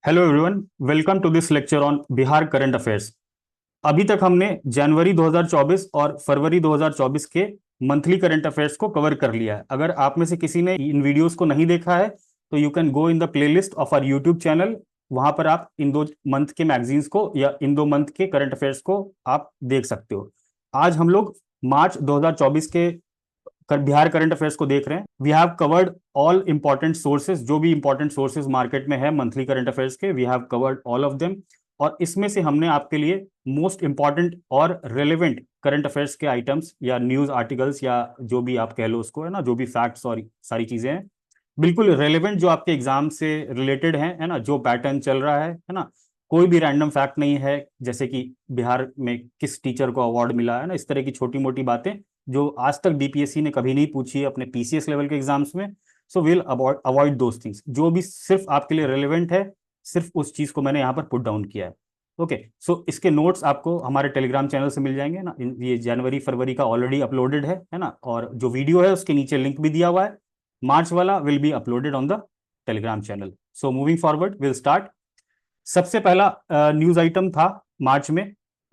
Hello everyone, welcome to this lecture on Bihar current affairs. अभी तक हमने जनवरी 2024 और फरवरी 2024 के मंथली करंट अफेयर्स को कवर कर लिया है। अगर आप में से किसी ने इन वीडियोस को नहीं देखा है तो you can go in the playlist of our YouTube channel. वहां पर आप इन 2 मंथ के मैगजीन्स को या इन 2 मंथ के करंट अफेयर्स को आप देख सकते हो। आज हम लोग मार्च 2024 के बिहार करंट अफेयर्स को देख रहे हैं। We have covered all important sources, जो भी इंपॉर्टेंट सोर्सेज मार्केट में है मंथली करंट अफेयर्स के, we have covered all of them. और इसमें से हमने आपके लिए मोस्ट इंपॉर्टेंट और रेलेवेंट करंट अफेयर्स के आइटम्स या न्यूज आर्टिकल्स या जो भी आप कह लो उसको, है ना, जो भी फैक्ट्स और सारी चीजें हैं बिल्कुल रेलेवेंट, जो आपके एग्जाम से रिलेटेड है ना, जो पैटर्न चल रहा है ना। कोई भी रैंडम फैक्ट नहीं है, जैसे कि बिहार में किस टीचर को अवार्ड मिला है ना, इस तरह की छोटी मोटी बातें जो आज तक बीपीएससी ने कभी नहीं पूछी है अपने पीसीएस लेवल के एग्जाम्स में। So will avoid those things. जो भी सिर्फ आपके लिए रेलेवेंट है, सिर्फ उस चीज को मैंने यहाँ पर पुट डाउन किया है। ओके, सो इसके नोट्स आपको हमारे टेलीग्राम चैनल से मिल जाएंगे ना। ये जनवरी फरवरी का ऑलरेडी अपलोडेड है ना, और जो वीडियो है उसके नीचे लिंक भी दिया हुआ है। मार्च वाला will be uploaded on the Telegram channel. So moving forward will start. सबसे पहला न्यूज आइटम था मार्च में।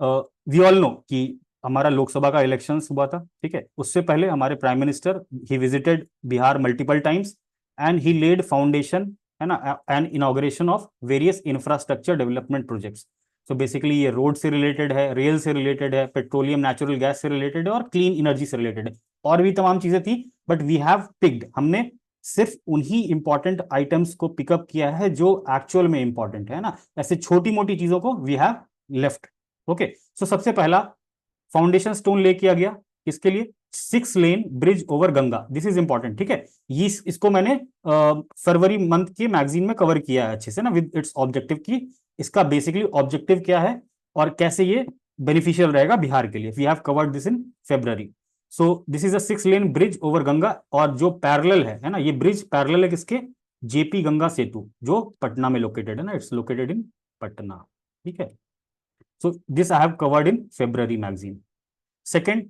वी ऑल नो कि हमारा लोकसभा का इलेक्शन हुआ था, ठीक है। उससे पहले हमारे prime minister he visited Bihar multiple times and he laid foundation, है ना, and inauguration of various infrastructure development projects. So basically ये रोड से रिलेटेड है, रेल से रिलेटेड है, पेट्रोलियम नेचुरल गैस से रिलेटेड है और क्लीन एनर्जी से रिलेटेड है। और भी तमाम चीजें थी, बट वी हैव पिक्ड, हमने सिर्फ उन्हीं इंपॉर्टेंट आइटम्स को पिकअप किया है जो एक्चुअल में इंपॉर्टेंट है ना। ऐसे छोटी मोटी चीजों को वी हैव लेफ्ट। ओके, सो सबसे पहला फाउंडेशन स्टोन ले किया गया, किसके लिए? 6 lane bridge over Ganga. This is important, ठीक है। ये इसको मैंने फरवरी मंथ के मैगजीन में कवर किया है अच्छे से ना, विद इट्स ऑब्जेक्टिव की इसका बेसिकली ऑब्जेक्टिव क्या है और कैसे ये बेनिफिशियल रहेगा बिहार के लिए। We have covered this in February. So this is a 6 lane bridge over Ganga, और जो पैरेलल है ना, ये ब्रिज पैरेलल है किसके? जेपी गंगा सेतु, जो पटना में लोकेटेड है ना, इट्स लोकेटेड इन पटना, ठीक है। So this I have covered in February magazine. Second,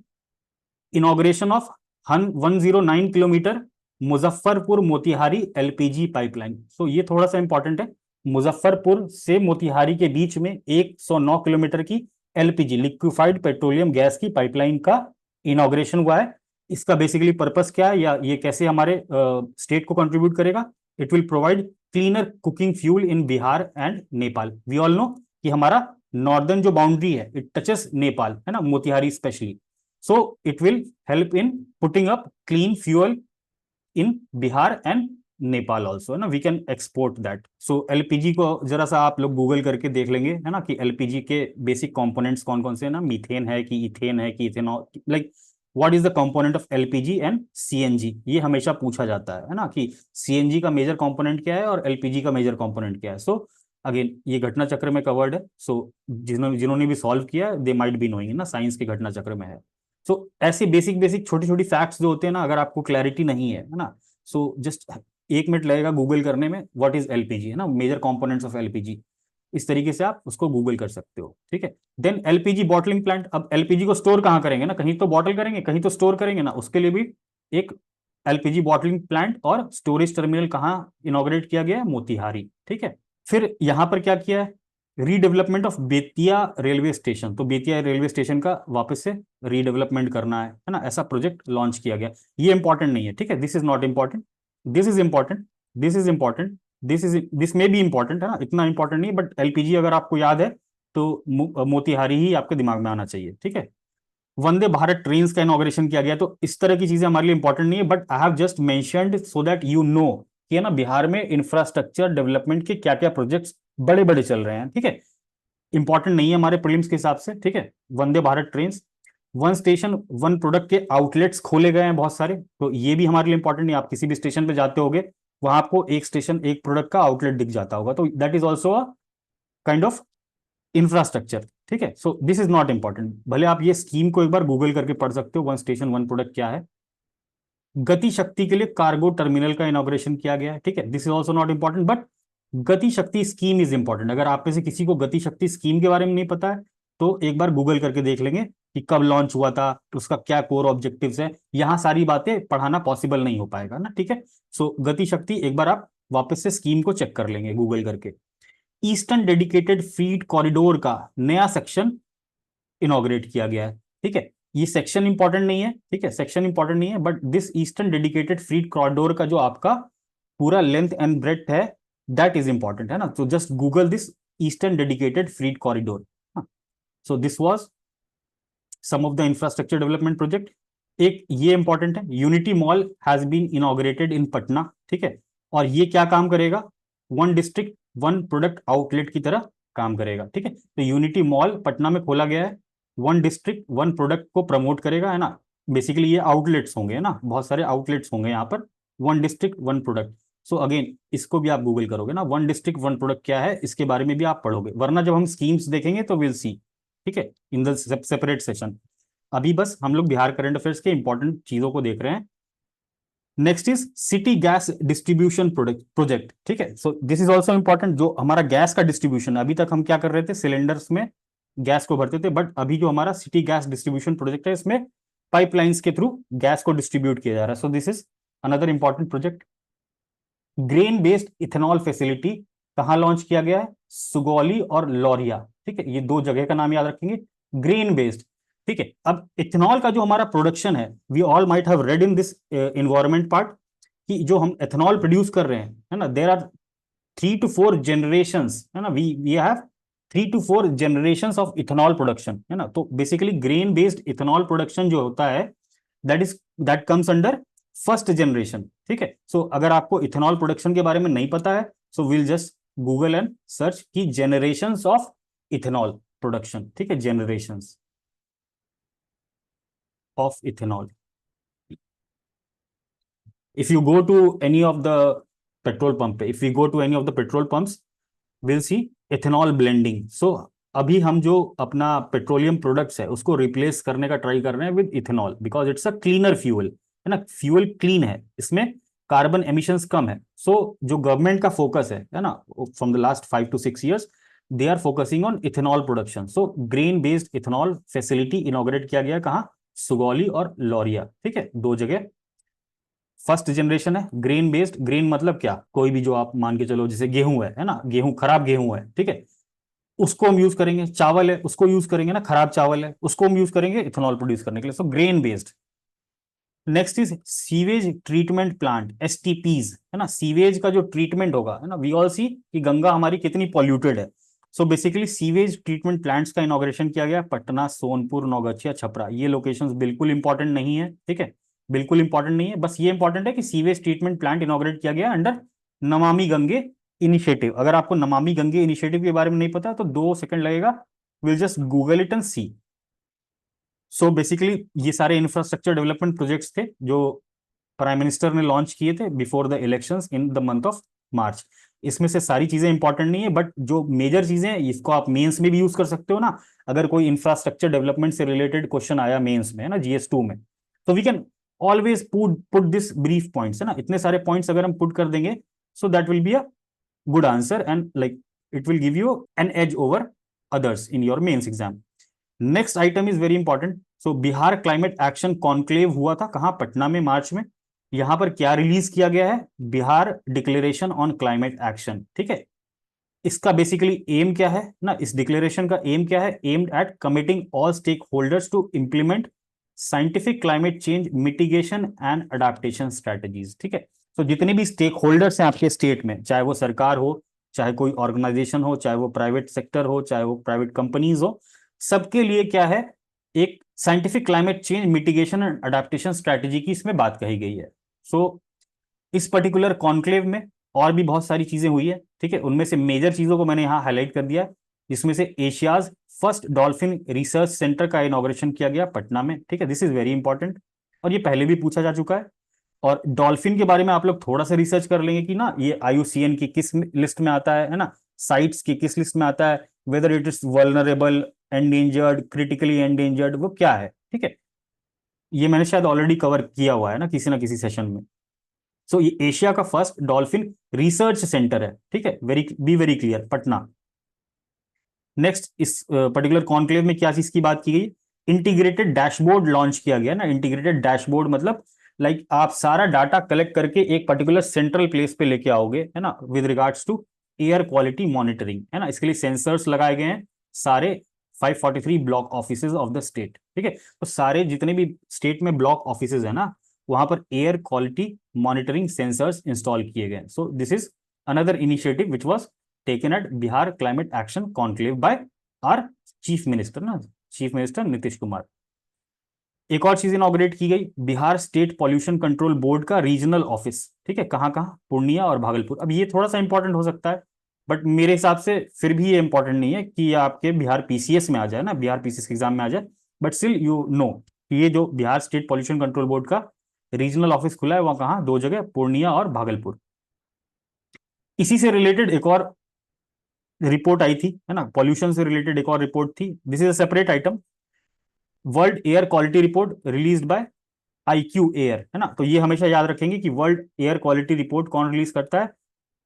inauguration of 109 kilometre Muzaffarpur Motihari LPG pipeline. So ये थोड़ा सा इंपॉर्टेंट है। मुजफ्फरपुर से मोतिहारी के बीच में 109 किलोमीटर की एलपीजी, लिक्विफाइड पेट्रोलियम गैस की पाइपलाइन का इनॉग्रेशन हुआ है। इसका बेसिकली पर्पस क्या है या ये कैसे हमारे स्टेट को कंट्रीब्यूट करेगा? It will provide cleaner cooking fuel in Bihar and Nepal. We all know कि हमारा नॉर्दर्न जो बाउंड्री है इट टचेस नेपाल, है ना, Motihari specially. So it will help in putting up clean fuel in Bihar and Nepal also, है ना। We can export that. So LPG को जरा सा आप लोग गूगल करके देख लेंगे, है ना, कि एलपीजी के बेसिक कंपोनेंट्स कौन कौन से हैं ना। मीथेन है कि इथेन है कि ethanol, like what is the component of LPG and CNG, ये हमेशा पूछा जाता है ना, कि सीएनजी का मेजर कंपोनेंट क्या है और एलपीजी का मेजर कंपोनेंट क्या है। सो अगेन ये घटना चक्र में कवर्ड है। सो जिन्होंने भी सॉल्व किया दे माइट बी नोइंग ना, साइंस के घटना चक्र में है। सो ऐसी बेसिक बेसिक छोटी छोटी फैक्ट्स जो होते हैं ना, अगर आपको क्लैरिटी नहीं है ना, सो जस्ट 1 मिनट लगेगा गूगल करने में, व्हाट इज एलपीजी, है ना, मेजर कंपोनेंट्स ऑफ एलपीजी। इस तरीके से आप उसको गूगल कर सकते हो, ठीक है। Then LPG bottling plant. अब एलपीजी को स्टोर कहाँ करेंगे ना, कहीं तो बॉटल करेंगे, कहीं तो स्टोर करेंगे ना, उसके लिए भी एक एलपीजी बॉटलिंग प्लांट और स्टोरेज टर्मिनल कहाँ इनॉग्रेट किया गया है? मोतिहारी, ठीक है। फिर यहां पर क्या किया है? Redevelopment of Bettiah railway station. तो बेतिया रेलवे स्टेशन का वापस से रीडेवलपमेंट करना है ना, ऐसा प्रोजेक्ट लॉन्च किया गया। ये इंपॉर्टेंट नहीं है, ठीक है, this is not important, this is important, this is important, this में भी इंपॉर्टेंट है ना, इतना इंपॉर्टेंट नहीं, बट एलपीजी अगर आपको याद है तो मोतिहारी ही आपके दिमाग में आना चाहिए, ठीक है। वंदे भारत ट्रेन का इनॉग्रेशन किया गया। तो इस तरह की चीजें हमारे लिए इंपॉर्टेंट नहीं है, but I have just mentioned so that you know कि ना बिहार में इंफ्रास्ट्रक्चर डेवलपमेंट के क्या क्या प्रोजेक्ट्स बड़े बड़े चल रहे हैं, ठीक है। इंपॉर्टेंट नहीं है हमारे प्रीलिम्स के हिसाब से, ठीक है। Vande Bharat train, one station one product के आउटलेट्स खोले गए हैं बहुत सारे, तो ये भी हमारे लिए इंपॉर्टेंट नहीं। आप किसी भी स्टेशन पे जाते होगे, वहां आपको एक स्टेशन एक प्रोडक्ट का आउटलेट दिख जाता होगा, तो that is also a kind of infrastructure, ठीक है। So this is not important, भले आप ये स्कीम को एक बार गूगल करके पढ़ सकते हो, वन स्टेशन वन प्रोडक्ट क्या है। गति शक्ति के लिए कार्गो टर्मिनल का इनॉग्रेशन किया गया है, ठीक है। This is also not important, but गति शक्ति स्कीम इज इंपॉर्टेंट। अगर आप में से किसी को गति शक्ति स्कीम के बारे में नहीं पता है तो एक बार गूगल करके देख लेंगे कि कब लॉन्च हुआ था, उसका क्या कोर ऑब्जेक्टिव्स है। यहां सारी बातें पढ़ाना पॉसिबल नहीं हो पाएगा ना, ठीक है। सो गति शक्ति एक बार आप वापस से स्कीम को चेक कर लेंगे गूगल करके। ईस्टर्न डेडिकेटेड फ्रीट कॉरिडोर का नया सेक्शन इनॉग्रेट किया गया है। ठीक है, ये सेक्शन इंपॉर्टेंट नहीं है, ठीक है, सेक्शन इंपॉर्टेंट नहीं है, but this eastern dedicated freight corridor का जो आपका पूरा लेंथ एंड ब्रेड्थ है, दैट इज इंपॉर्टेंट, है ना। तो just Google this eastern dedicated freight corridor. So this was some of the infrastructure development project. एक ये इंपॉर्टेंट है, unity mall has been inaugurated in Patna. ठीक है, और ये क्या काम करेगा, one district one product outlet की तरह काम करेगा। ठीक है, तो यूनिटी मॉल पटना में खोला गया है, वन डिस्ट्रिक्ट वन प्रोडक्ट को प्रमोट करेगा, है ना। बेसिकली ये आउटलेट्स होंगे, है ना, बहुत सारे आउटलेट्स होंगे यहाँ पर, one district one product. So again इसको भी आप गूगल करोगे ना, वन डिस्ट्रिक्ट वन प्रोडक्ट क्या है, इसके बारे में भी आप पढ़ोगे, वरना जब हम स्कीम्स देखेंगे तो विल सी। ठीक है, इन द सेपरेट सेशन। अभी बस हम लोग बिहार करंट अफेयर्स के इंपॉर्टेंट चीजों को देख रहे हैं। Next is city gas distribution project. ठीक है, so this is also important. जो हमारा गैस का डिस्ट्रीब्यूशन, अभी तक हम क्या कर रहे थे, सिलेंडर्स में गैस को भरते थे, बट अभी जो हमारा सिटी गैस डिस्ट्रीब्यूशन प्रोजेक्ट है, इसमें पाइपलाइंस के थ्रू गैस को डिस्ट्रीब्यूट किया जा रहा है। So this is another important project. Grain based ethanol facility कहां लॉन्च किया गया है, सुगौली और लौरिया। ठीक है, ये दो जगह का नाम याद रखेंगे, ग्रेन बेस्ड। ठीक है, अब इथेनॉल का जो हमारा प्रोडक्शन है, we all might have read in this environment part, कि जो हम इथेनॉल प्रोड्यूस कर रहे हैं, है ना, देर आर 3 to 4 generations, है ना, we have 3 to 4 generations of ethanol production, है ना। तो basically grain based ethanol production जो होता है, that comes under first generation. ठीक है, सो अगर आपको इथेनॉल प्रोडक्शन के बारे में नहीं पता है, so will just Google and search की जेनरेशंस ऑफ इथेनॉल प्रोडक्शन। ठीक है, generations of ethanol. if you go to any of the petrol pump, if we go to any of the petrol pumps, we'll see ethanol blending. So अभी हम जो अपना petroleum products है उसको replace करने का ट्राई कर रहे हैं with ethanol, because it's a cleaner fuel, है ना, फ्यूल क्लीन है, इसमें कार्बन एमिशंस कम है। सो जो गवर्नमेंट का फोकस है ना, from the last 5 to 6 years they are focusing on ethanol production. So grain based ethanol facility inaugurate किया गया, कहाँ, सुगौली और लौरिया। ठीक है, दो जगह। फर्स्ट जनरेशन है ग्रेन बेस्ड, ग्रेन मतलब क्या, कोई भी जो आप मान के चलो, जैसे गेहूं है ना, गेहूं खराब गेहूं है, ठीक है, उसको हम यूज करेंगे, चावल है उसको यूज करेंगे ना, खराब चावल है उसको हम यूज करेंगे इथेनॉल प्रोड्यूस करने के लिए। So grain based. Next is sewage treatment plant, STPs, है ना, सीवेज का जो ट्रीटमेंट होगा, है ना, वी ऑल सी कि गंगा हमारी कितनी पॉल्यूटेड है। So basically sewage treatment plants का इनॉग्रेशन किया गया पटना, सोनपुर, नौगछिया, छपरा। ये लोकेशंस बिल्कुल इंपॉर्टेंट नहीं है, ठीक है, बिल्कुल इंपॉर्टेंट नहीं है, बस ये इंपॉर्टेंट है कि सीवेज ट्रीटमेंट प्लांट इनॉग्रेट किया गया अंडर नमामि गंगे इनिशिएटिव। अगर आपको नमामि गंगे इनिशिएटिव के बारे में नहीं पता तो 2 सेकंड लगेगा, will just Google it and see. So basically ये सारे इंफ्रास्ट्रक्चर डेवलपमेंट प्रोजेक्ट्स थे जो प्राइम मिनिस्टर ने लॉन्च किए थे before the elections in the month of March. इसमें से सारी चीजें इंपॉर्टेंट नहीं है, बट जो मेजर चीजें हैं इसको आप मेंस में भी यूज कर सकते हो ना। अगर कोई इंफ्रास्ट्रक्चर डेवलपमेंट से रिलेटेड क्वेश्चन आया मेंस में, है ना, GS2 में, तो we can always put this brief points, है ना, इतने सारे पॉइंट्स अगर हम पुट कर देंगे, so that will be a good answer and like it will give you an edge over others in your mains exam. Next item is very important. So Bihar climate action conclave हुआ था कहां, पटना में, मार्च में। यहां पर क्या रिलीज किया गया है, Bihar declaration on climate action. ठीक है, इसका बेसिकली एम क्या है ना, इस डिक्लेरेशन का एम क्या है, aimed at committing all stakeholders to implement scientific climate change mitigation and adaptation strategies. ठीक है, तो जितने भी स्टेक होल्डर्स हैं आपके स्टेट में, चाहे वो सरकार हो, चाहे कोई ऑर्गेनाइजेशन हो, चाहे वो प्राइवेट सेक्टर हो, चाहे वो प्राइवेट कंपनीज हो, सबके लिए क्या है, एक scientific climate change mitigation and adaptation strategy की इसमें बात कही गई है। सो इस पर्टिकुलर कॉन्क्लेव में और भी बहुत सारी चीजें हुई है, ठीक है, उनमें से मेजर चीजों को मैंने यहाँ हाईलाइट कर दिया, जिसमें से Asia's first dolphin research centre का इनॉग्रेशन किया गया पटना में। ठीक है, दिस इज वेरी इंपॉर्टेंट और ये पहले भी पूछा जा चुका है। और डॉल्फिन के बारे में आप लोग थोड़ा सा रिसर्च कर लेंगे कि ना ये IUCN की किस लिस्ट में आता है ना, साइट्स की किस लिस्ट में आता है, whether it is vulnerable, endangered, critically endangered, वो क्या है। ठीक है, ये मैंने शायद ऑलरेडी कवर किया हुआ है ना किसी सेशन में। सो ये एशिया का फर्स्ट डॉल्फिन रिसर्च सेंटर है। ठीक है, be very clear, Patna. Next, इस पर्टिकुलर कॉन्क्लेव में क्या चीज की बात की गई, इंटीग्रेटेड डैशबोर्ड लॉन्च किया गया ना। इंटीग्रेटेड डैशबोर्ड मतलब लाइक आप सारा डाटा कलेक्ट करके एक पर्टिकुलर सेंट्रल प्लेस पे लेके आओगे, है ना, with regards to air quality monitoring, है ना। इसके लिए सेंसर्स लगाए गए हैं सारे 543 block offices of the state, ठीक है। तो सारे जितने भी स्टेट में ब्लॉक ऑफिसेज है ना, वहां पर air quality monitoring sensors install किए गए। So this is another initiative which was taken at Bihar climate action conclave by our chief minister ना, चीफ मिनिस्टर नीतीश कुमार। एक और चीज इनॉग्रेट की गई, Bihar state pollution control board का रीजनल ऑफिस, ठीक है। कहाँ कहाँ, पूर्णिया और भागलपुर। अब ये थोड़ा सा इंपॉर्टेंट हो सकता है, बट मेरे हिसाब से फिर भी ये इंपॉर्टेंट नहीं है कि ये आपके बिहार पीसीएस में आ जाए ना, बिहार पीसीएस के एग्जाम में आ जाए, बट स्टिल यू नो कि ये जो Bihar state pollution control board का रीजनल ऑफिस खुला है वहाँ कहाँ, दो जगह, पूर्णिया और भागलपुर। इसी से रिलेटेड एक और रिपोर्ट आई थी, है ना, पॉल्यूशन से रिलेटेड एक और रिपोर्ट थी। This is a separate item, world air quality report released by IQ air, है ना। तो ये हमेशा याद रखेंगे कि वर्ल्ड एयर क्वालिटी रिपोर्ट कौन रिलीज करता है,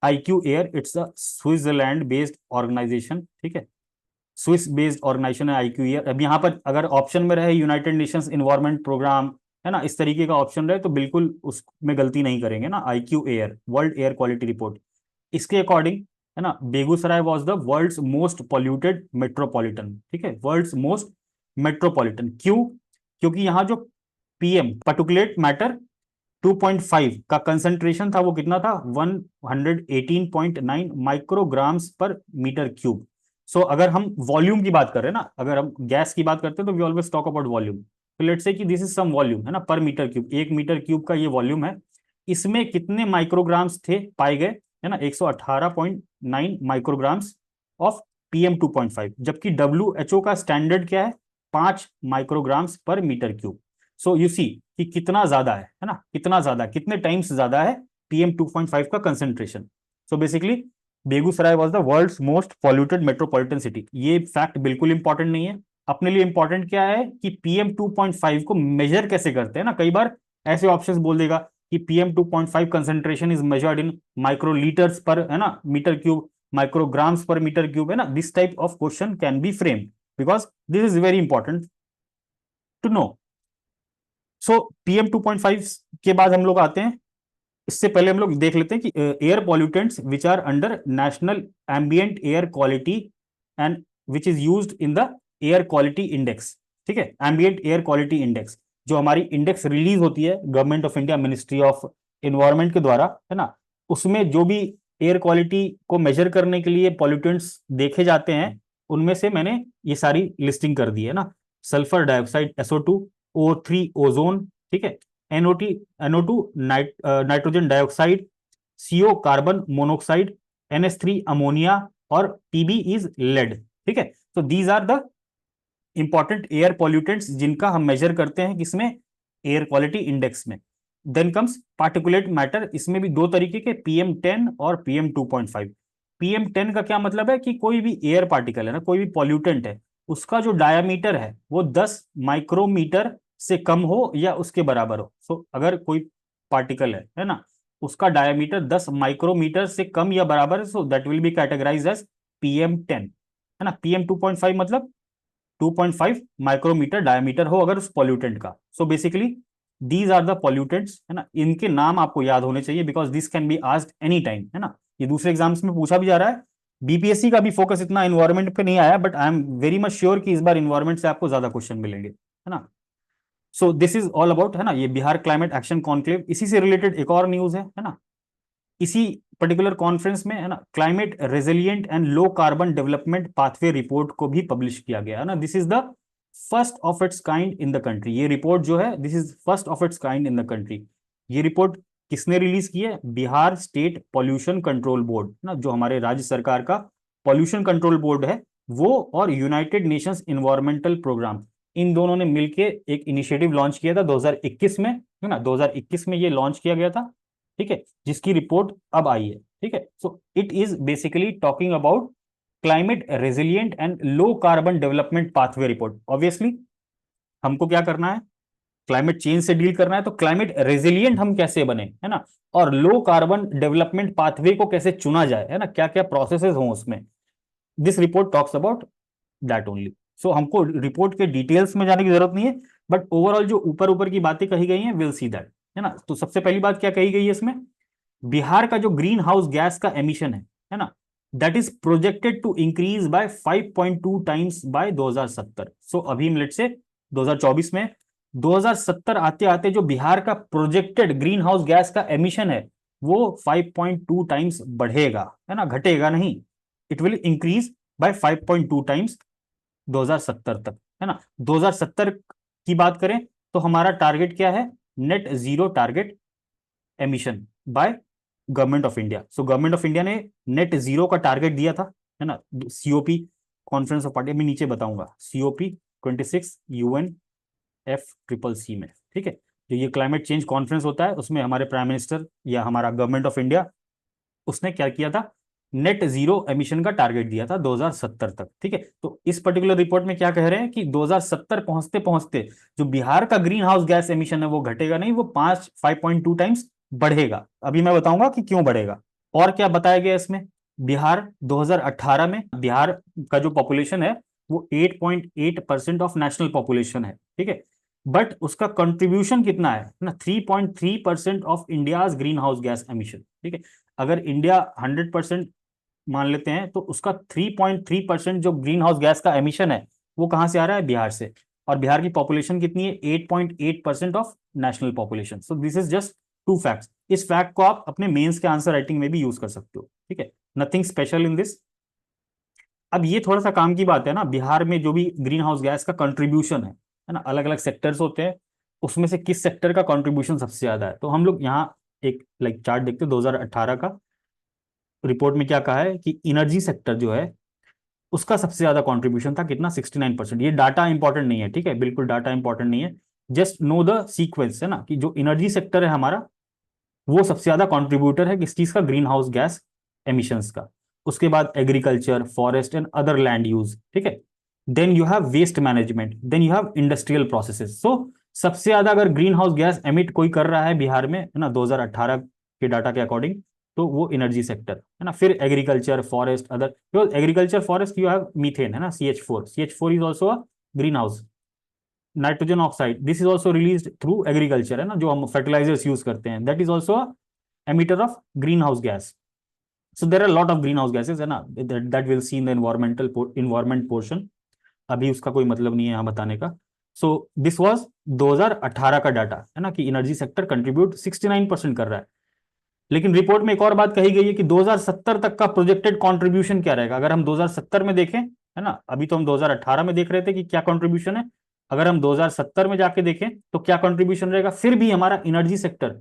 IQ air. It's a Switzerland based organisation, ठीक है, स्विस बेस्ड ऑर्गेनाइजेशन है आईक्यू एयर। अब यहाँ पर अगर ऑप्शन में रहे यूनाइटेड नेशंस इन्वायरमेंट प्रोग्राम, है ना, इस तरीके का ऑप्शन रहे तो बिल्कुल उसमें गलती नहीं करेंगे ना। IQ air world air quality report, इसके अकॉर्डिंग, है ना, Begusarai was the world's most polluted metropolitan, ठीक है, वर्ल्ड्स मोस्ट मेट्रोपॉलिटन। क्यों? क्योंकि यहाँ जो पीएम पर्टिकुलेट मैटर 2.5 का कंसंट्रेशन था, वो कितना था, 118.9 माइक्रोग्राम्स पर मीटर क्यूब। सो अगर हम वॉल्यूम की बात कर रहे हैं ना, अगर हम गैस की बात करते हैं तो we always talk about volume. तो लेट्स से कि दिस इज सम वॉल्यूम, है ना, पर मीटर क्यूब, 1 मीटर क्यूब का ये वॉल्यूम है। इसमें कितने माइक्रोग्राम्स थे पाए गए, है ना, 118.9 माइक्रोग्राम्स ऑफ PM 2.5, जबकि WHO का स्टैंडर्ड क्या है, 5 माइक्रोग्राम्स पर metre cube. So you see कि कितना ज्यादा है ना, कितना ज्यादा, कितने टाइम्स ज्यादा है PM 2.5 का concentration. So basically Begusarai was the world's most polluted metropolitan city. ये फैक्ट बिल्कुल इंपॉर्टेंट नहीं है। अपने लिए इंपॉर्टेंट क्या है कि PM 2.5 को मेजर कैसे करते हैं ना, कई बार ऐसे ऑप्शंस बोल देगा कि PM 2.5 concentration is measured in microlitres पर, है ना, मीटर क्यूब, माइक्रोग्राम्स पर मीटर क्यूब, है ना। This type of question can be framed because this is very important to know. So PM 2.5 के बाद हम लोग आते हैं, इससे पहले हम लोग देख लेते हैं कि air pollutants which are under national ambient air quality and which is used in the air quality index, ठीक है, एम्बिएंट एयर क्वालिटी इंडेक्स, जो हमारी इंडेक्स रिलीज होती है government of India ministry of environment के द्वारा, है ना। उसमें जो भी एयर क्वालिटी को मेजर करने के लिए पॉल्यूटेंट्स देखे जाते हैं, उनमें से मैंने ये सारी लिस्टिंग कर दी है ना। Sulphur dioxide SO2, O3 ozone, ठीक है, NO2 nitrogen dioxide, CO carbon monoxide, NH3 ammonia, और TB इज लेड, ठीक है। तो these are the important air pollutants जिनका हम मेजर करते हैं किसमें, एयर क्वालिटी इंडेक्स में। देन कम्स पार्टिकुलेट मैटर, इसमें भी दो तरीके के, PM10 और PM 2.5। PM10 का क्या मतलब है कि कोई भी एयर पार्टिकल है ना, कोई भी पॉल्यूटेंट है, उसका जो डायामीटर है वो 10 माइक्रोमीटर से कम हो या उसके बराबर हो। सो अगर कोई पार्टिकल है ना, उसका डायामीटर 10 माइक्रोमीटर से कम या बराबर है, so that will be categorise as PM10, है ना। PM 2.5 मतलब 2.5 माइक्रोमीटर डायमीटर हो अगर उस पॉल्यूटेंट का। So basically these are the pollutants, है ना। इनके नाम आपको याद होने चाहिए because this can be asked any time, है ना। ये दूसरे एग्जाम्स में पूछा भी जा रहा है। बीपीएससी का भी फोकस इतना इन्वायरमेंट पे नहीं आया, but I am very much sure कि इस बार इन्वायरमेंट से आपको ज्यादा क्वेश्चन मिलेंगे, है ना। सो दिस इज ऑल अबाउट, है ना, ये बिहार क्लाइमेट एक्शन कॉन्क्लेव। इसी से रिलेटेड एक और न्यूज है ना, इसी पर्टिकुलर कॉन्फ्रेंस में, है ना, climate resilient and low carbon development pathway report को भी पब्लिश किया गया, है ना। This is the first of its kind in the country. ये रिपोर्ट जो है, this is first of its kind in the country. ये रिपोर्ट किसने रिलीज की है, Bihar state pollution control board ना, जो हमारे राज्य सरकार का पॉल्यूशन कंट्रोल बोर्ड है, वो और यूनाइटेड नेशंस इन्वायरमेंटल प्रोग्राम, इन दोनों ने मिलके एक इनिशिएटिव लॉन्च किया था 2021 में, है ना, 2021 में ये लॉन्च किया गया था, ठीक है, जिसकी रिपोर्ट अब आई है, ठीक है। So it is basically talking about climate resilient and low carbon development pathway report. Obviously हमको क्या करना है, क्लाइमेट चेंज से डील करना है, तो क्लाइमेट रेजिलिएंट हम कैसे बने, है ना, और लो कार्बन डेवलपमेंट पाथवे को कैसे चुना जाए, है ना, क्या क्या प्रोसेसेस हों उसमें। This report talks about that only. So हमको रिपोर्ट के डिटेल्स में जाने की जरूरत नहीं है, बट ओवरऑल जो ऊपर ऊपर की बातें कही गई हैं, विल सी दैट, है ना। तो सबसे पहली बात क्या कही गई है इसमें, बिहार का जो ग्रीन हाउस गैस का एमिशन है ना, that is projected to increase by 5.2 times by 2070। So अभी लेट से 2024 में 2070 आते आते जो बिहार का प्रोजेक्टेड ग्रीन हाउस गैस का एमिशन है वो 5.2 टाइम्स बढ़ेगा, है ना, घटेगा नहीं। It will increase by 5.2 times 2070 तक, है ना। 2070 की बात करें तो हमारा टारगेट क्या है, net zero target emission by government of India. So government of India ने नेट जीरो का टारगेट दिया था, है ना, सीओपी कॉन्फ्रेंस ऑफ पार्टी, मैं नीचे बताऊंगा, सीओपी 26 यूएन F CCC में, ठीक है। जो ये क्लाइमेट चेंज कॉन्फ्रेंस होता है उसमें हमारे प्राइम मिनिस्टर या हमारा गवर्नमेंट ऑफ इंडिया उसने क्या किया था, नेट जीरो एमिशन का टारगेट दिया था 2070 तक, ठीक है। तो इस पर्टिकुलर रिपोर्ट में क्या कह रहे हैं कि 2070 पहुंचते पहुंचते जो बिहार का ग्रीन हाउस गैस एमिशन है वो घटेगा नहीं, वो 5.2 टाइम्स बढ़ेगा। अभी मैं बताऊंगा कि क्यों बढ़ेगा। और क्या बताया गया इसमें, बिहार 2018 में बिहार का जो पॉपुलेशन है वो 8.8% ऑफ नेशनल पॉपुलेशन है, ठीक है। बट उसका कंट्रीब्यूशन कितना है ना, 3.3% of India's green house gas emission, ठीक है। अगर इंडिया 100% मान लेते हैं तो उसका 3.3% जो ग्रीन हाउस गैस का एमिशन है वो कहां से आ रहा है, बिहार से। और बिहार की पॉपुलेशन कितनी है, 8.8% of national population. So this is just two facts. इस फैक्ट को आप अपने मेंस के आंसर राइटिंग में भी यूज कर सकते हो, ठीक है, नथिंग स्पेशल इन दिस। अब ये थोड़ा सा काम की बात है ना, बिहार में जो भी ग्रीन हाउस गैस का कंट्रीब्यूशन है ना, अलग अलग सेक्टर्स होते हैं, उसमें से किस सेक्टर का कंट्रीब्यूशन सबसे ज्यादा है। तो हम लोग यहाँ एक लाइक चार्ट देखते हैं 2018 का। रिपोर्ट में क्या कहा है कि एनर्जी सेक्टर जो है उसका सबसे ज्यादा कंट्रीब्यूशन था, कितना, 69%। ये डाटा इंपॉर्टेंट नहीं है, ठीक है, बिल्कुल डाटा इंपॉर्टेंट नहीं है, जस्ट नो द सीक्वेंस, है ना, कि जो एनर्जी सेक्टर है हमारा वो सबसे ज्यादा कंट्रीब्यूटर है किस चीज का, ग्रीन हाउस गैस एमिशंस का। उसके बाद agriculture, forest and other land use, ठीक है। Then you have waste management, then you have industrial processes. So सबसे ज्यादा अगर ग्रीन हाउस गैस एमिट कोई कर रहा है बिहार में, है ना, 2018 के डाटा के अकॉर्डिंग, तो वो एनर्जी सेक्टर है ना। फिर agriculture, forest, other, because agriculture forest you have methane, है ना, CH4 is also a green house. Nitrogen oxide, this is also release through agriculture, है ना, जो हम फर्टिलाइजर्स यूज करते हैं, that is also emitter of greenhouse gas. So there are a lot of greenhouse gases, है ना, that we'll see in the environment portion. अभी उसका कोई मतलब नहीं है यहाँ बताने का। सो दिस वाज 2018 का डाटा, है ना, कि एनर्जी सेक्टर कंट्रीब्यूट 69% कर रहा है। लेकिन रिपोर्ट में एक और बात कही गई है कि 2070 तक का प्रोजेक्टेड कंट्रीब्यूशन क्या रहेगा। अगर हम 2070 में देखें, है ना, अभी तो हम 2018 में देख रहे थे कि क्या कंट्रीब्यूशन है, अगर हम 2070 में जाके देखें तो क्या कंट्रीब्यूशन रहेगा, फिर भी हमारा एनर्जी सेक्टर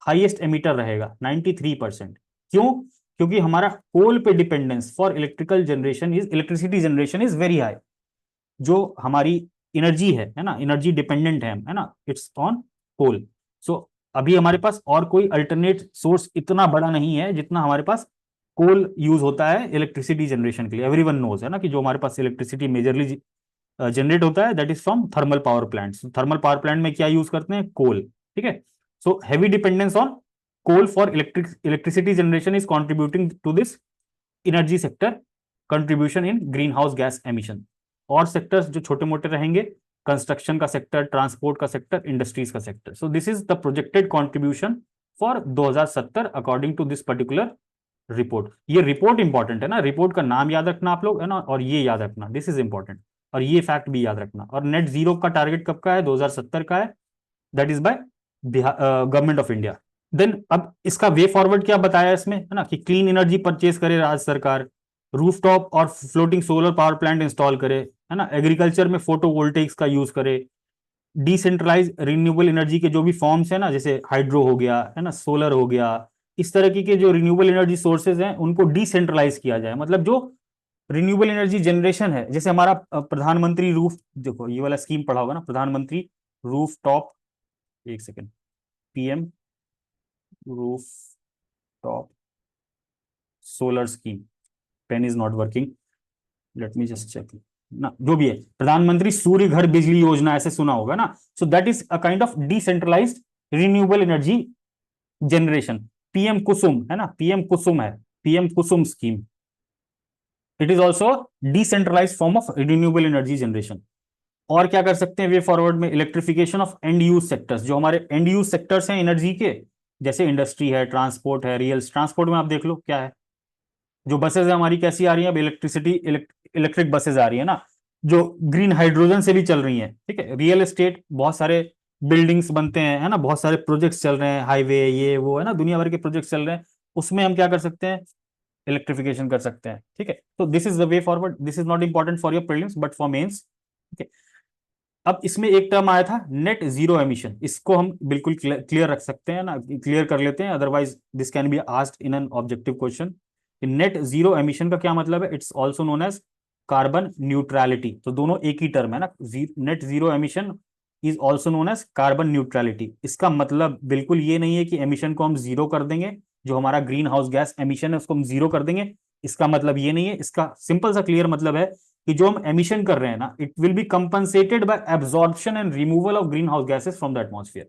हाईएस्ट एमिटर रहेगा 93%। क्यों, क्योंकि हमारा कोल पे dependence for electricity generation is very high. जो हमारी एनर्जी है ना, एनर्जी डिपेंडेंट है ना, इट्स ऑन कोल। सो अभी हमारे पास और कोई अल्टरनेट सोर्स इतना बड़ा नहीं है जितना हमारे पास कोल यूज होता है इलेक्ट्रिसिटी जनरेशन के लिए। एवरीवन नोज, है ना, कि जो हमारे पास इलेक्ट्रिसिटी मेजरली जनरेट होता है that is from thermal power plant. Thermal power plant में क्या यूज करते हैं, कोल, ठीक है। So heavy dependence on coal for electricity generation is contributing to this energy sector contribution in greenhouse gas emission. और sectors जो छोटे मोटे रहेंगे, कंस्ट्रक्शन का सेक्टर, ट्रांसपोर्ट का सेक्टर, इंडस्ट्रीज का sector. So this is the projected contribution for 2070 according to this particular report. ये report important है ना, रिपोर्ट का नाम याद रखना आप लोग, है ना, और ये याद रखना, दिस इज इंपॉर्टेंट। और ये फैक्ट भी याद रखना। और नेट जीरो का टारगेट कब का है, 2070 का है, that is by government of India. Then अब इसका वे फॉरवर्ड क्या बताया इसमें, है ना, कि क्लीन एनर्जी परचेज करे राज्य सरकार, रूफटॉप और floating solar power plant install करे, है ना, एग्रीकल्चर में फोटोवोल्टेक्स का यूज करे, डिसेंट्रलाइज रिन्यूएबल एनर्जी के जो भी फॉर्म्स है ना, जैसे हाइड्रो हो गया, है ना, सोलर हो गया, इस तरह के जो रिन्यूएबल एनर्जी सोर्सेज हैं उनको डिसेंट्रलाइज किया जाए। मतलब जो रिन्यूएबल एनर्जी जनरेशन है, जैसे हमारा प्रधानमंत्री रूफ, देखो ये वाला स्कीम पढ़ा होगा ना, प्रधानमंत्री रूफ टॉप, एक second, PM rooftop solar scheme, pen is not working, let me just check ना, जो भी है, प्रधानमंत्री सूर्य घर बिजली योजना, ऐसे सुना होगा ना। So that is a kind of decentralised renewable energy generation. PM Kusum, है ना, PM कुसुम है, PM Kusum scheme, it is also decentralise form of renewable energy generation. और क्या कर सकते हैं वे फॉरवर्ड में, electrification of end use sectors, जो हमारे एंड यूज सेक्टर्स हैं एनर्जी के, जैसे इंडस्ट्री है, ट्रांसपोर्ट है, रियल ट्रांसपोर्ट में आप देख लो क्या है, जो बसेज है हमारी कैसी आ रही है, अब इलेक्ट्रिसिटी इलेक्ट्रिक बसेज आ रही है ना, जो ग्रीन हाइड्रोजन से भी चल रही हैं, ठीक है। रियल एस्टेट, बहुत सारे बिल्डिंग्स बनते हैं, है ना, बहुत सारे प्रोजेक्ट्स चल रहे हैं, हाईवे ये वो, है ना, दुनिया भर के प्रोजेक्ट्स चल रहे हैं, उसमें हम क्या कर सकते हैं, इलेक्ट्रिफिकेशन कर सकते हैं, ठीक है। तो this is the way forward, this is not important for your prelims but for mains, ठीक है। अब इसमें एक टर्म आया था नेट जीरो एमिशन, इसको हम बिल्कुल क्लियर रख सकते हैं ना, क्लियर कर लेते हैं, otherwise this can be asked in an objective question. Net zero emission का क्या मतलब है, it's also known as carbon neutrality, तो दोनों एक ही टर्म है ना, net zero emission is also known as carbon neutrality. इसका मतलब बिल्कुल ये नहीं है कि एमिशन को हम जीरो कर देंगे, जो हमारा ग्रीन हाउस गैस एमिशन है उसको हम जीरो कर देंगे, इसका मतलब ये नहीं है। इसका सिंपल सा क्लियर मतलब है कि जो हम एमिशन कर रहे हैं ना, it will be compensated by absorption and removal of greenhouse gases from the atmosphere.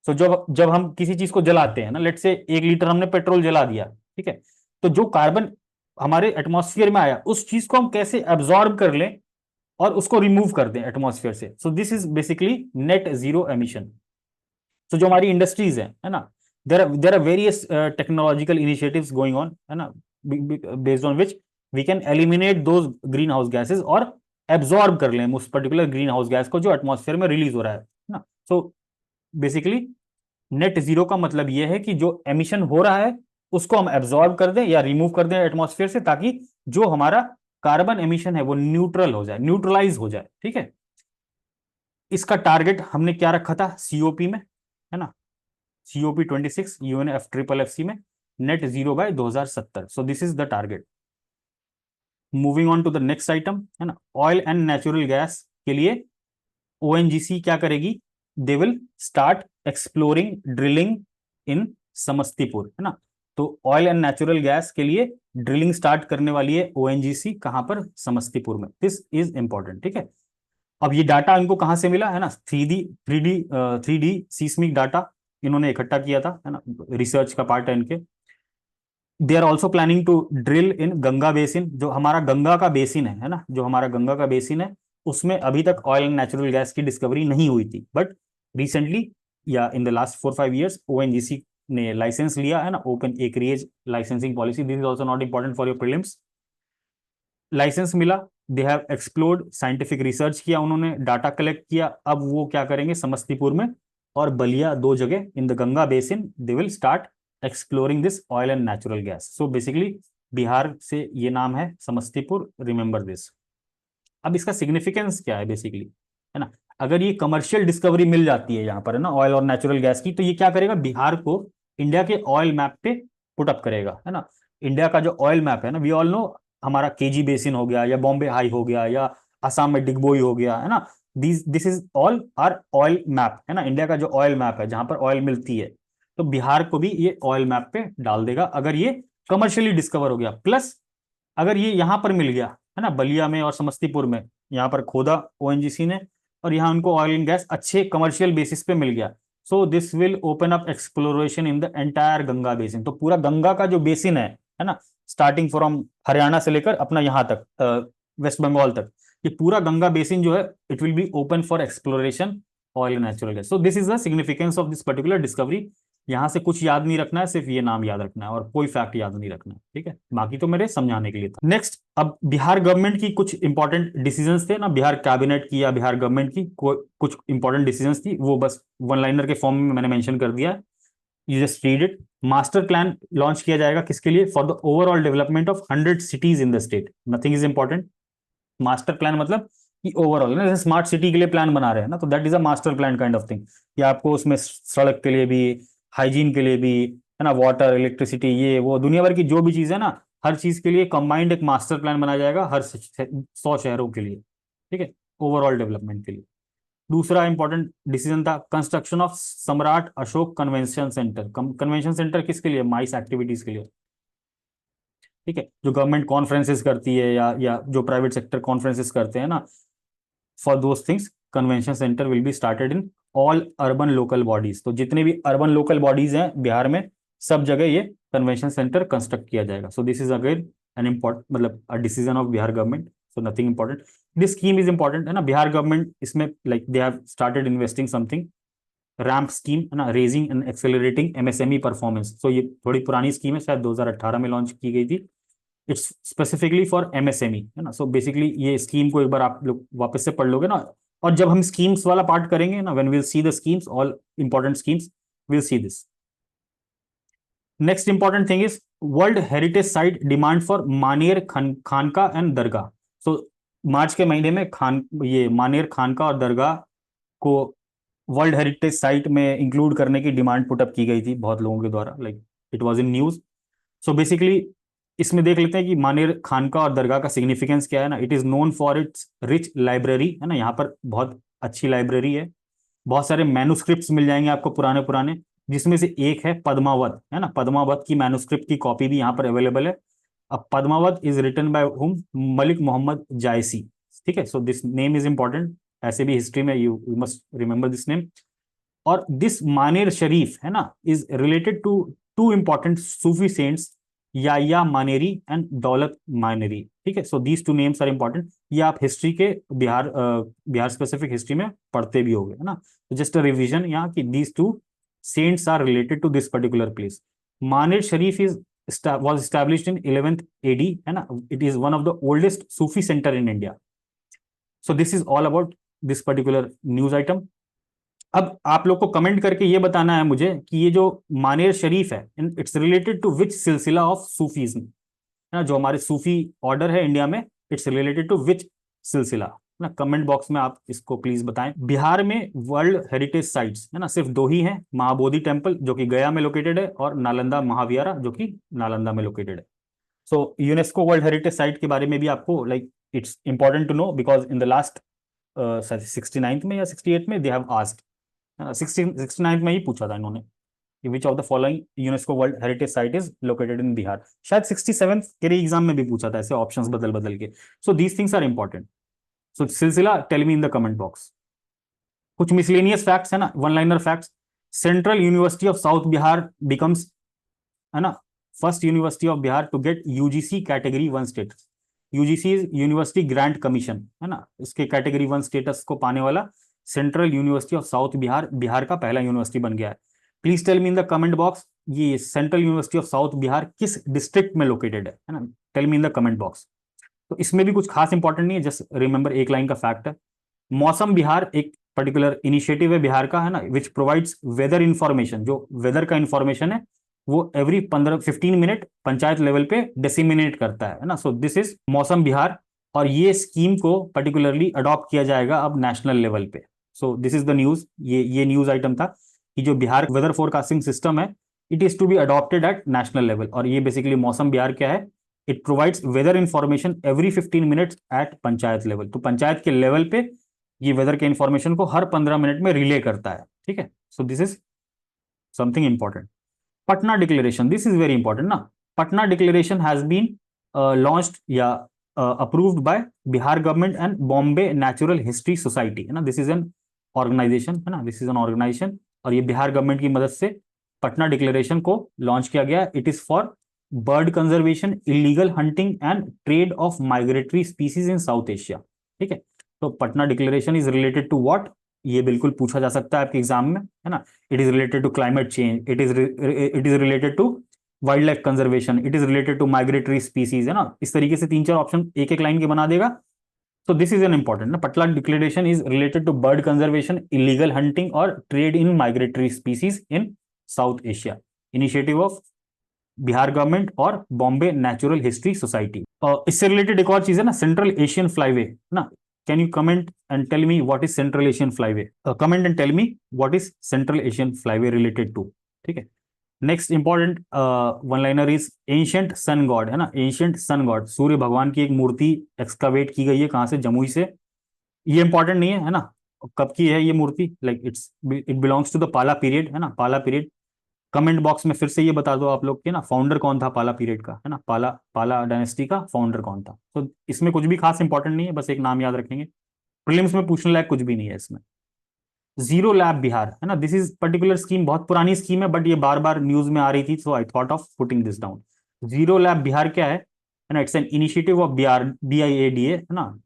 So जब जब हम किसी चीज को जलाते हैं ना, लेट से 1 लीटर हमने पेट्रोल जला दिया, ठीक है, तो जो कार्बन हमारे एटमॉस्फेयर में आया, उस चीज को हम कैसे एब्जॉर्ब कर लें और उसको रिमूव कर दें एटमॉस्फेयर से। So this is basically net zero emission. So जो हमारी इंडस्ट्रीज है ना, there are various technological initiatives going on, है ना, based on which we can eliminate those greenhouse gases और एब्जॉर्ब कर लें उस पर्टिकुलर ग्रीन हाउस गैस को जो एटमॉस्फेयर में रिलीज हो रहा है ना। सो बेसिकली नेट जीरो का मतलब यह है कि जो एमिशन हो रहा है उसको हम एब्जॉर्ब कर दें या रिमूव कर दें एटमॉस्फेयर से, ताकि जो हमारा कार्बन एमिशन है वो न्यूट्रल हो जाए, न्यूट्रलाइज हो जाए, ठीक है। इसका टारगेट हमने क्या रखा था सीओपी में, है ना, सीओपी 26 यूएनएफसीसीसी में, net zero by 2070। So this is the target. Moving on to the next item, है ना, ऑयल एंड नेचुरल गैस के लिए ओएनजीसी क्या करेगी, they will start exploring drilling in Samastipur, है ना। तो ऑयल एंड नेचुरल गैस के लिए ड्रिलिंग स्टार्ट करने वाली है ओएनजीसी, कहां पर, समस्तीपुर में। दिस इज इंपॉर्टेंट, ठीक है। अब ये डाटा इनको कहां से मिला, है ना, थ्री डी सीस्मिक डाटा इन्होंने इकट्ठा किया था, है ना, रिसर्च का पार्ट है इनके। They are also planning to drill in Ganga basin, जो हमारा गंगा का बेसिन है ना, जो हमारा गंगा का बेसिन है, उसमें अभी तक ऑयल एंड नेचुरल गैस की डिस्कवरी नहीं हुई थी, बट रिसेंटली या in the last 4-5 years ONGC ने लाइसेंस लिया, है ना, open acreage licensing policy. This is also not important for your prelims. Licence मिला, they have explored, scientific research किया उन्होंने, डाटा कलेक्ट किया, अब वो क्या करेंगे समस्तीपुर में और बलिया, दो जगह in the Ganga basin, they will start exploring this oil and natural gas. So basically Bihar से ये नाम है समस्तीपुर, रिमेंबर दिस। अब इसका सिग्निफिकेंस क्या है बेसिकली, है ना, अगर ये कमर्शियल डिस्कवरी मिल जाती है यहाँ पर, है ना, ऑयल और नेचुरल गैस की, तो ये क्या करेगा, बिहार को इंडिया के ऑयल मैप पे पुट अप करेगा, है ना। इंडिया का जो ऑयल मैप है ना, वी ऑल नो, हमारा केजी बेसिन हो गया या बॉम्बे हाई हो गया या असम में डिगबोई हो गया, है ना, this is all our oil map, है ना, इंडिया का जो ऑयल मैप है जहां पर ऑयल मिलती है, तो बिहार को भी ये ऑयल मैप पे डाल देगा अगर ये कमर्शियली डिस्कवर हो गया। प्लस अगर ये यहां पर मिल गया, है ना, बलिया में और समस्तीपुर में, यहाँ पर खोदा ओएनजीसी ने और यहाँ उनको ऑयल एंड गैस अच्छे कमर्शियल बेसिस पे मिल गया, so this will open up exploration in the entire Ganga basin. तो पूरा गंगा का जो बेसिन है ना, स्टार्टिंग फ्रॉम हरियाणा से लेकर अपना यहाँ तक वेस्ट बंगाल तक, ये पूरा गंगा बेसिन जो है, it will be open for exploration oil and natural gas. So this is the significance of this particular discovery. यहां से कुछ याद नहीं रखना है, सिर्फ ये नाम याद रखना है और कोई फैक्ट याद नहीं रखना है, ठीक है, बाकी तो मेरे समझाने के लिए था। नेक्स्ट, अब बिहार गवर्नमेंट की कुछ इंपॉर्टेंट डिसीजंस थे ना, बिहार कैबिनेट की या बिहार गवर्नमेंट की कुछ इंपॉर्टेंट डिसीजंस थी, वो बस वन लाइनर के फॉर्म में मैंने मेंशन कर दिया है, you just read it. Master plan launch किया जाएगा किसके लिए, for the overall development of 100 cities in the state, nothing is important. Master plan मतलब कि ओवरऑल ना, जैसे स्मार्ट सिटी के लिए प्लान बना रहे हैं ना, तो that is a master plan kind of thing, कि आपको उसमें सड़क के लिए भी, हाइजीन के लिए भी, है ना, वाटर, इलेक्ट्रिसिटी, ये वो दुनिया भर की जो भी चीज है ना, हर चीज के लिए कंबाइंड एक मास्टर प्लान बनाया जाएगा हर 100 शहरों के लिए, ठीक है, ओवरऑल डेवलपमेंट के लिए। दूसरा इंपॉर्टेंट डिसीजन था कंस्ट्रक्शन ऑफ सम्राट Ashok convention centre. Convention centre किसके लिए, माइस एक्टिविटीज के लिए, ठीक है, जो गवर्नमेंट कॉन्फ्रेंसेस करती है या जो प्राइवेट सेक्टर कॉन्फ्रेंसेस करते हैं ना, for those things convention centre will be started in all urban local bodies. तो जितने भी अर्बन लोकल बॉडीज हैं बिहार में, सब जगह ये कन्वेंशन सेंटर कंस्ट्रक्ट किया जाएगा। So this is again an important, मतलब a decision of Bihar government, so nothing important. This scheme is important, है ना, बिहार गवर्नमेंट इसमें like they have started investing something, RAMP scheme, है ना, raising and accelerating MSME performance. So ये थोड़ी पुरानी scheme है, शायद 2018 में लॉन्च की गई थी। इट्स स्पेसिफिकली फॉर एमएसएमई, है ना। सो बेसिकली ये स्कीम को एक बार आप लोग वापस से पढ़ लोगे ना, और जब हम स्कीम्स वाला पार्ट करेंगे ना, when we will see the schemes, all important schemes, we will see this. Next important thing is world heritage site demand for Maner Khanqah and दरगाह। सो मार्च के महीने में ये मानेर खानका और दरगाह को वर्ल्ड हेरिटेज साइट में इंक्लूड करने की डिमांड पुटअप की गई थी बहुत लोगों के द्वारा, like it was in news. So basically इसमें देख लेते हैं कि मानेर खानका और दरगाह का सिग्निफिकेंस क्या है ना। It is known for its rich library, है ना, यहाँ पर बहुत अच्छी लाइब्रेरी है, बहुत सारे मैन्युस्क्रिप्ट्स मिल जाएंगे आपको पुराने पुराने, जिसमें से एक है पद्मावत, है ना। पद्मावत की मैन्युस्क्रिप्ट की कॉपी भी यहाँ पर अवेलेबल है। अब Padmaavat is written by whom, Malik Mohammad Jayasi, ठीक है। So this name is important, ऐसे भी हिस्ट्री में you must remember this name. और दिस मानेर शरीफ, है ना, is related to two important Sufi saints, या मानेरी एंड दौलत मानेरी, ठीक है। So these two names are important. ये आप हिस्ट्री के बिहार स्पेसिफिक हिस्ट्री में पढ़ते भी होगे, है ना। जस्ट अ रिवीजन यहाँ की these two saints are related to this particular place. Maner Sharif is was established in 11th AD, है ना। It is one of the oldest Sufi center in India. So this is all about this particular news item. अब आप लोग को comment करके ये बताना है मुझे कि ये जो मानेर शरीफ है, इट्स रिलेटेड टू विच सिलसिला ऑफ सूफीज्म, है ना। जो हमारे सूफी ऑर्डर है इंडिया में, इट्स रिलेटेड टू विच सिलसिला, है ना। कमेंट बॉक्स में आप इसको प्लीज बताएं। बिहार में वर्ल्ड हेरिटेज साइट्स, है ना, सिर्फ दो ही हैं, महाबोधि टेम्पल जो कि गया में लोकेटेड है, और नालंदा महाविहारा जो कि नालंदा में लोकेटेड है। So UNESCO world heritage site के बारे में भी आपको like it's important to know, because in the last 69th में या 68 में दे हैव आस्क्ड, 69th में ही पूछा था इन्होंने, which of the following UNESCO world heritage site is located in Bihar. शायद 67th के एग्जाम में भी पूछा था ऐसे ऑप्शंस बदल बदल के। So these things are important. So सिलसिला tell me in the comment box. कुछ मिसलेनियस फैक्ट्स है ना, one liner facts. Central university of south Bihar becomes, है ना, first university of Bihar to get UGC category 1 status. UGC university grant commission, है ना, इसके category 1 status को पाने वाला central university of south Bihar Bihar का पहला यूनिवर्सिटी बन गया है। Please tell me in the comment box ये central university of south Bihar किस डिस्ट्रिक्ट में लोकेटेड है ना। Tell me in the comment box. तो इसमें भी कुछ खास इंपॉर्टेंट नहीं है, जस्ट रिमेंबर एक लाइन का फैक्ट है। मौसम बिहार एक पर्टिकुलर इनिशिएटिव है बिहार का, है ना, विच प्रोवाइड्स वेदर इंफॉर्मेशन। जो वेदर का इंफॉर्मेशन है वो एवरी 15 मिनट पंचायत लेवल पे डिसिमिनेट करता है ना। सो दिस इज मौसम बिहार, और ये स्कीम को पर्टिकुलरली अडॉप्ट किया जाएगा अब नेशनल लेवल पे। So this is the news, ये न्यूज आइटम था कि जो बिहार वेदर फोरकास्टिंग सिस्टम है, it is to be adopted at national level. और ये बेसिकली मौसम बिहार क्या है, it provides weather information every 15 minutes at panchayat level. तो पंचायत के लेवल पे ये वेदर के इंफॉर्मेशन को हर 15 मिनट में रिले करता है, ठीक है। So this is something important. Patna declaration, this is very important ना। Patna declaration has been launched या approved by Bihar government and Bombay natural history society, है ना। दिस इज एन ऑर्गेनाइजेशन, है ना, दिस इज एन ऑर्गेनाइजेशन, और ये बिहार गवर्नमेंट की मदद से पटना डिक्लेरेशन को लॉन्च किया गया। It is for bird conservation, illegal hunting and trade of migratory species in south Asia, ठीक है। तो Patna declaration is related to what, ये बिल्कुल पूछा जा सकता है आपके एग्जाम में, है ना। It is related to climate change, it is related to wild life conservation, it is related to migratory species, है ना। इस तरीके से 3-4 ऑप्शन एक एक लाइन के बना देगा। So this is an important, ना, Patna declaration is related to bird conservation, illegal hunting और trade in migratory species in south Asia, initiative of Bihar government और बॉम्बे नेचुरल हिस्ट्री सोसाइटी। इससे रिलेटेड एक और चीज है ना, सेंट्रल एशियन फ्लाईवे ना। Can you comment and tell me what is central Asian flyway, comment and tell me what is central Asian flyway related to, ठीक है। Next important one liner is ancient sun god, है ना। Ancient sun god, सूर्य भगवान की एक मूर्ति excavate की गई है, कहां से, जमुई से। ये इंपॉर्टेंट नहीं है, है ना, कब की है ये मूर्ति, like it belongs to the Pala period, है ना, पाला पीरियड। कमेंट बॉक्स में फिर से ये बता दो आप लोग के ना, फाउंडर कौन था पाला पीरियड का, है ना, पाला डायनेस्टी का फाउंडर कौन था। तो इसमें कुछ भी खास इंपॉर्टेंट नहीं है, बस एक नाम याद रखेंगे। प्रीलिम्स में पूछने लायक कुछ भी नहीं है इसमें। जीरो लैब बिहार, है ना, दिस इज पर्टिकुलर स्कीम, बहुत पुरानी स्कीम है, बट ये बार बार न्यूज में आ रही थी, so I thought of putting this down. Zero lab Bihar क्या है ना, it's an initiative of Bihar, BIADA, है ना,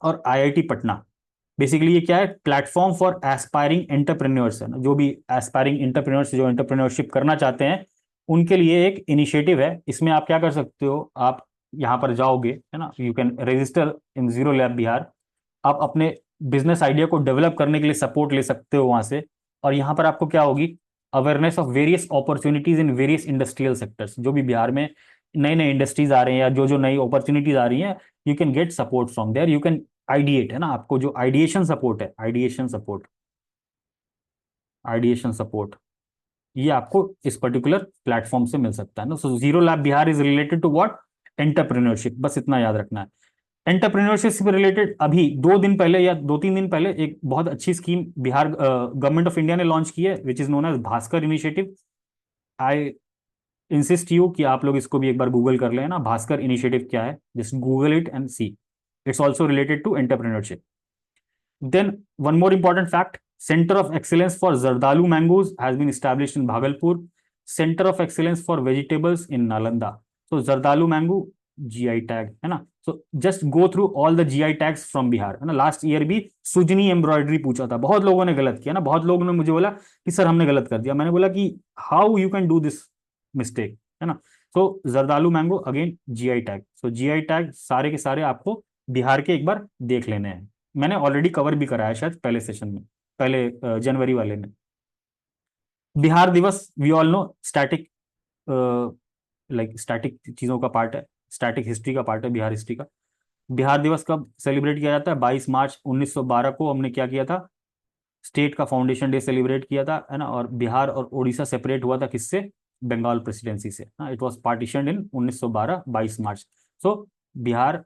और IIT पटना। बेसिकली ये क्या है, प्लेटफॉर्म फॉर एस्पायरिंग एंटरप्रेन्योर्स, है ना, जो भी एस्पायरिंग एंटरप्रेन्योर्स जो एंटरप्रेन्योरशिप करना चाहते हैं उनके लिए एक इनिशिएटिव है। इसमें आप क्या कर सकते हो, आप यहाँ पर जाओगे, है ना, you can register in zero lab Bihar. आप अपने बिजनेस आइडिया को डेवलप करने के लिए सपोर्ट ले सकते हो वहां से। और यहाँ पर आपको क्या होगी, awareness of various opportunities in various industrial sectors. जो भी बिहार में नए नए इंडस्ट्रीज आ रहे हैं या जो जो नई अपॉर्चुनिटीज आ रही हैं, you can get support from there, you can ideate, है ना, आपको जो आइडिएशन सपोर्ट है, आइडिएशन सपोर्ट ये आपको इस पर्टिकुलर प्लेटफॉर्म से मिल सकता है ना। So zero lab Bihar is related to what, entrepreneurship, बस इतना याद रखना है। एंटरप्रेन्योरशिप से रिलेटेड अभी 2 दिन पहले या 2-3 दिन पहले एक बहुत अच्छी scheme Bihar government of India ने लॉन्च की है, which is known as Bhaskar initiative. I insist you कि आप लोग इसको भी एक बार गूगल कर लें ना, भास्कर इनिशिएटिव क्या है, just Google it and see, it's also related to entrepreneurship. Then one more important fact, Center of Excellence for Zardalu mangoes has been established in Bhagalpur. Center of Excellence for Vegetables in Nalanda. So Zardalu mango GI tag है ना। So just go through all the GI tags from Bihar, है ना। Last year भी Sujani embroidery पूछा था, बहुत लोगों ने गलत किया ना, बहुत लोगों ने मुझे बोला कि सर हमने गलत कर दिया। मैंने बोला कि how you can do this mistake, है ना। सो Zardalu mango again GI tag. सो GI टैग सारे के सारे आपको बिहार के एक बार देख लेने हैं। मैंने ऑलरेडी कवर भी कराया शायद पहले सेशन में, पहले जनवरी वाले में। Bihar Diwas we all know static, like static चीजों का पार्ट है, स्टैटिक हिस्ट्री का पार्ट है बिहार हिस्ट्री का। बिहार दिवस कब सेलिब्रेट किया जाता है, 22 मार्च 1912 को हमने क्या किया था, स्टेट का फाउंडेशन डे सेलिब्रेट किया था, है ना। और बिहार और उड़ीसा सेपरेट हुआ था किससे, बंगाल प्रेसिडेंसी से, इट वॉज पार्टीशन इन 1912 22 मार्च। सो बिहार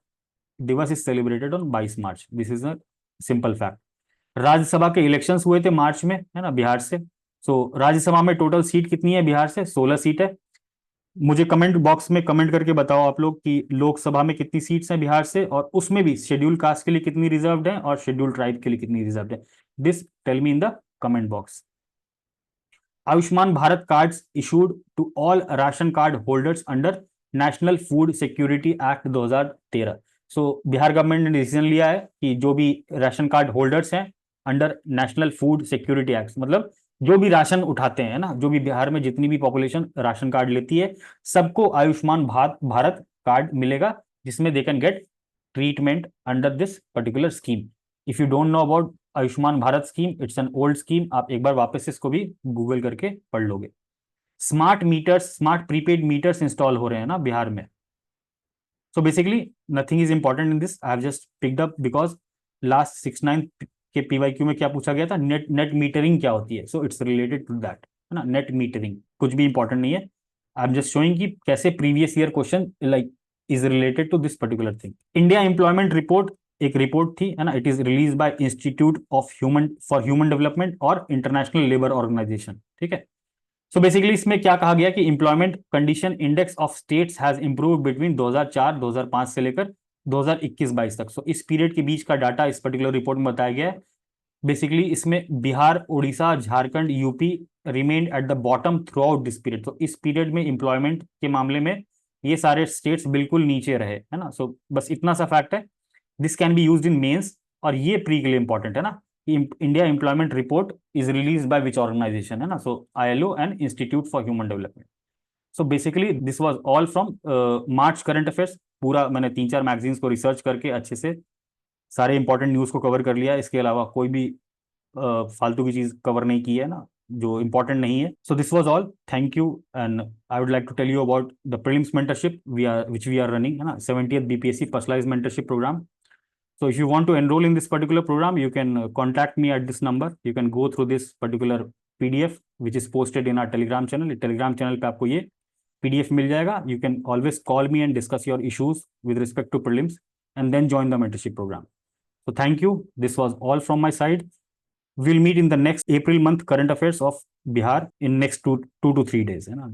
दिवस is celebrated on 22 March, this is a simple fact. Rajya Sabha के इलेक्शंस हुए थे मार्च में, है ना, बिहार से। सो राज्यसभा में टोटल सीट कितनी है बिहार से, 16 सीट है। मुझे कमेंट बॉक्स में कमेंट करके बताओ आप लोग कि लोकसभा में कितनी सीट्स हैं बिहार से, और उसमें भी शेड्यूल कास्ट के लिए कितनी रिजर्व्ड है और शेड्यूल ट्राइब के लिए कितनी रिजर्व्ड है। This tell me in the comment box. Ayushman Bharat cards issued to all ration card holders under national food security act 2013। So Bihar government ने डिसीजन लिया है कि जो भी राशन कार्ड होल्डर्स हैं under national food security act, मतलब जो भी राशन उठाते हैं ना, जो भी बिहार में जितनी भी पॉपुलेशन राशन कार्ड लेती है, सबको आयुष्मान भारत कार्ड मिलेगा, जिसमें they can get treatment under this particular scheme. If you don't know about Ayushman Bharat scheme, it's an old scheme, आप एक बार वापस इसको भी गूगल करके पढ़ लोगे। Smart meters, smart prepaid meters install हो रहे हैं ना बिहार में। So basically nothing is important in this, I have just picked up because last 6-9 के PYQ में क्या पूछा गया था, नेट मीटरिंग क्या होती है। So it's related to that, है ना। नेट मीटरिंग कुछ भी इंपॉर्टेंट नहीं है, आई एम जस्ट शोइंग कि कैसे previous year question like is related to this particular thing. India employment report एक रिपोर्ट थी, है ना, it is release by institute of human development और इंटरनेशनल लेबर ऑर्गेनाइजेशन, ठीक है। सो बेसिकली इसमें क्या कहा गया कि employment condition index of states has improve between 2004-2005 से लेकर 2021-22 तक। सो इस पीरियड के बीच का डाटा इस पर्टिकुलर रिपोर्ट में बताया गया है। बेसिकली इसमें Bihar, Orissa, Jharkhand, UP remained at the bottom through out this period. तो इस पीरियड में इंप्लॉयमेंट के मामले में ये सारे स्टेट्स बिल्कुल नीचे रहे, है ना। सो बस इतना सा फैक्ट है, this can be used in mains, और ये प्री के लिए इंपॉर्टेंट है ना। India employment report is release by which organisation, है ना, so ILO and institute for human development. So basically this was all from March current affairs. पूरा मैंने 3-4 मैगजीन्स को रिसर्च करके अच्छे से सारे इंपॉर्टेंट न्यूज को कवर कर लिया, इसके अलावा कोई भी फालतू की चीज कवर नहीं की है ना, जो इंपॉर्टेंट नहीं है। So this was all, thank you, and I would like to tell you about the prelims mentorship which we are running, है ना, 70th BPSC personalised mentorship programme. So if you want to enroll in this particular program, you can contact me at this number. You can go through this particular PDF which is posted in our Telegram channel. Telegram channel पे आपको ये PDF मिल जाएगा. You can always call me and discuss your issues with respect to prelims and then join the mentorship program. So thank you. This was all from my side. We'll meet in the next April month current affairs of Bihar in next two to 3 days. है ना.